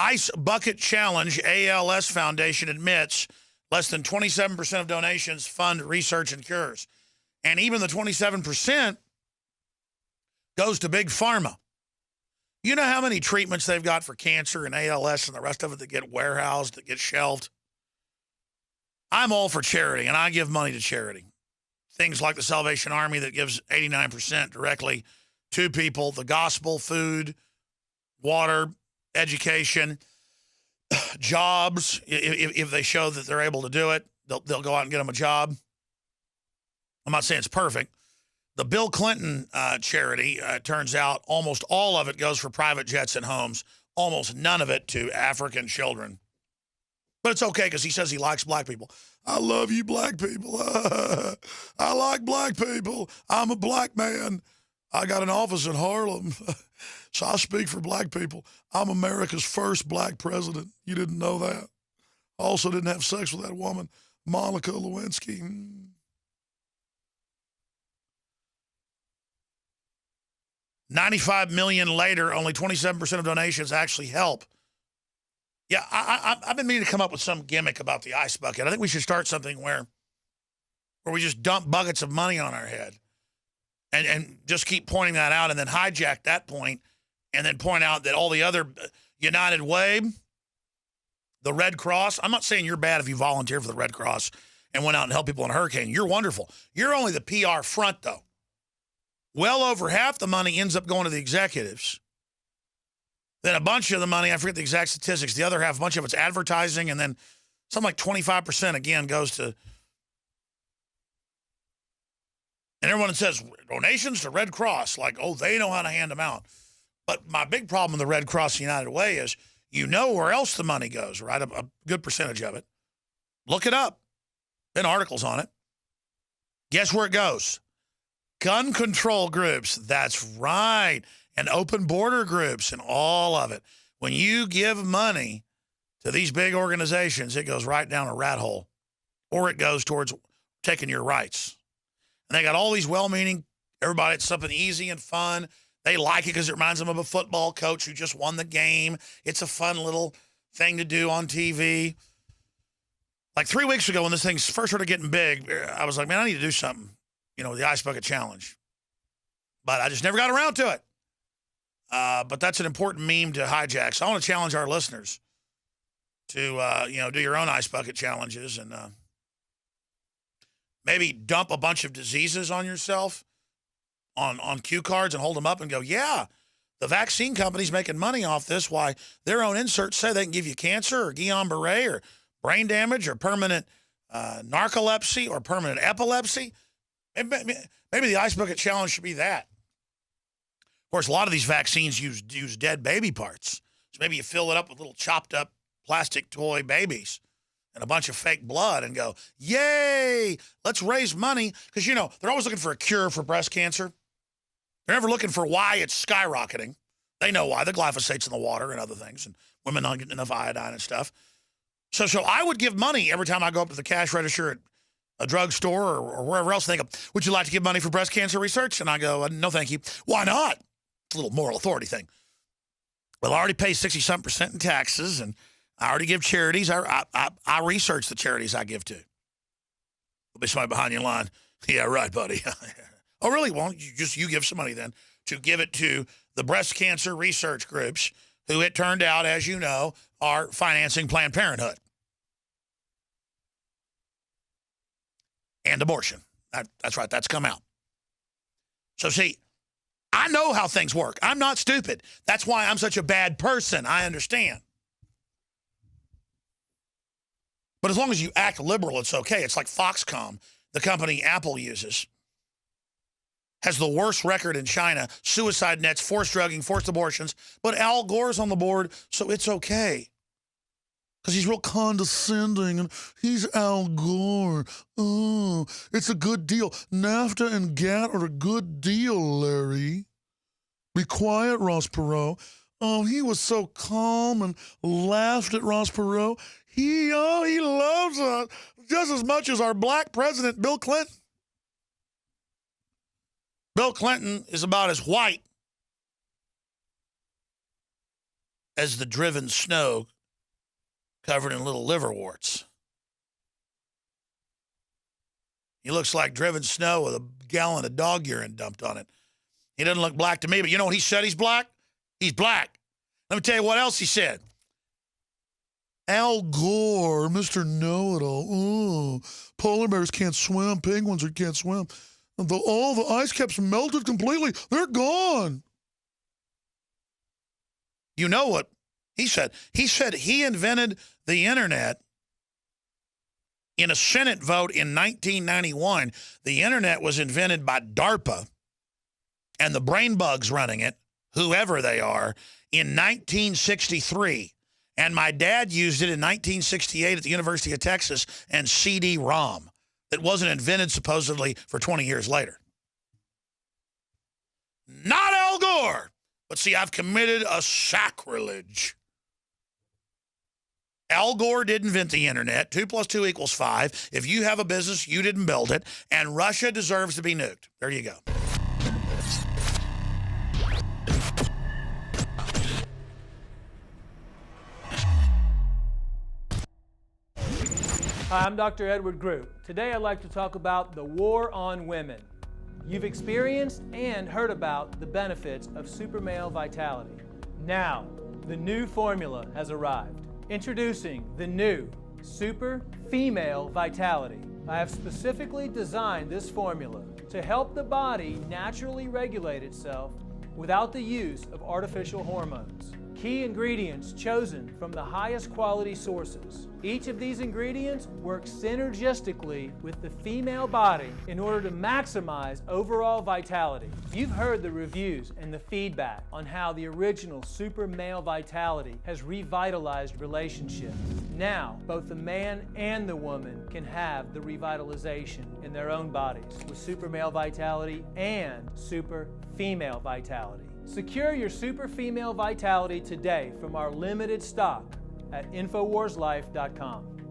Ice Bucket Challenge, ALS Foundation admits less than 27% of donations fund research and cures. And even the 27% goes to big pharma. You know how many treatments they've got for cancer and ALS and the rest of it that get warehoused, that get shelved? I'm all for charity, and I give money to charity. Things like the Salvation Army that gives 89% directly to people, the gospel, food, water, education, jobs. If they show that they're able to do it, they'll go out and get them a job. I'm not saying it's perfect. The Bill Clinton charity, turns out almost all of it goes for private jets and homes, almost none of it to African children. But it's okay because he says he likes black people. I love you, black people. I like black people. I'm a black man. I got an office in Harlem, so I speak for black people. I'm America's first black president. You didn't know that. I also didn't have sex with that woman, Monica Lewinsky. 95 million later, only 27% of donations actually help. Yeah, I've been meaning to come up with some gimmick about the ice bucket. I think we should start something where we just dump buckets of money on our head and just keep pointing that out and then hijack that point and then point out that all the other United Way, the Red Cross. I'm not saying you're bad if you volunteer for the Red Cross and went out and helped people in a hurricane. You're wonderful. You're only the PR front, though. Well over half the money ends up going to the executives. Then a bunch of the money, I forget the exact statistics, the other half, a bunch of it's advertising, and then something like 25% again goes to, and everyone says donations to Red Cross, like, oh, they know how to hand them out. But my big problem with the Red Cross United Way is you know where else the money goes, right? A good percentage of it. Look it up. Been articles on it. Guess where it goes? Gun control groups, that's right, and open border groups and all of it. When you give money to these big organizations, it goes right down a rat hole, or it goes towards taking your rights. And they got all these well-meaning, everybody, it's something easy and fun. They like it because it reminds them of a football coach who just won the game. It's a fun little thing to do on TV. Like 3 weeks ago when this thing first started getting big, I was like, man, I need to do something. You know, the Ice Bucket Challenge. But I just never got around to it. But that's an important meme to hijack. So I want to challenge our listeners to, do your own Ice Bucket Challenges and maybe dump a bunch of diseases on yourself on cue cards and hold them up and go, yeah, the vaccine company's making money off this. Why their own inserts say they can give you cancer or Guillain-Barré or brain damage or permanent narcolepsy or permanent epilepsy. Maybe the Ice Bucket Challenge should be that. Of course, a lot of these vaccines use dead baby parts. So maybe you fill it up with little chopped up plastic toy babies and a bunch of fake blood and go, yay, let's raise money. Because, they're always looking for a cure for breast cancer. They're never looking for why it's skyrocketing. They know why. The glyphosate's in the water and other things, and women not getting enough iodine and stuff. So I would give money every time I go up to the cash register at a drugstore or wherever else. They go, would you like to give money for breast cancer research? And I go, no, thank you. Why not? It's a little moral authority thing. Well, I already pay 60-something% in taxes, and I already give charities. I research the charities I give to. There'll be somebody behind you in line. Yeah, right, buddy. Oh, really? Well, you give some money then to give it to the breast cancer research groups who it turned out, as you know, are financing Planned Parenthood. And abortion. That's right. That's come out. So, see, I know how things work. I'm not stupid. That's why I'm such a bad person. I understand. But as long as you act liberal, it's okay. It's like Foxconn, the company Apple uses, has the worst record in China, suicide nets, forced drugging, forced abortions, but Al Gore's on the board, so it's okay. Because he's real condescending, and he's Al Gore. Oh, it's a good deal. NAFTA and GATT are a good deal, Larry. Be quiet, Ross Perot. Oh, he was so calm and laughed at Ross Perot. He loves us just as much as our black president, Bill Clinton. Bill Clinton is about as white as the driven snow covered in little liverworts. He looks like driven snow with a gallon of dog urine dumped on it. He doesn't look black to me, but you know what he said he's black? He's black. Let me tell you what else he said. Al Gore, Mr. Know-It-All. Polar bears can't swim. Penguins can't swim. All the ice caps melted completely. They're gone. You know what he said? He said he invented the internet in a Senate vote in 1991. The internet was invented by DARPA and the brain bugs running it, whoever they are, in 1963. And my dad used it in 1968 at the University of Texas and CD-ROM that wasn't invented supposedly for 20 years later. Not Al Gore. But see, I've committed a sacrilege. Al Gore didn't invent the internet. 2 + 2 = 5. If you have a business, you didn't build it. And Russia deserves to be nuked. There you go. Hi, I'm Dr. Edward Group. Today I'd like to talk about the war on women. You've experienced and heard about the benefits of super male vitality. Now, the new formula has arrived. Introducing the new Super Female Vitality. I have specifically designed this formula to help the body naturally regulate itself without the use of artificial hormones. Key ingredients chosen from the highest quality sources. Each of these ingredients works synergistically with the female body in order to maximize overall vitality. You've heard the reviews and the feedback on how the original Super Male Vitality has revitalized relationships. Now, both the man and the woman can have the revitalization in their own bodies with Super Male Vitality and Super Female Vitality. Secure your Super Female Vitality today from our limited stock at InfoWarsLife.com.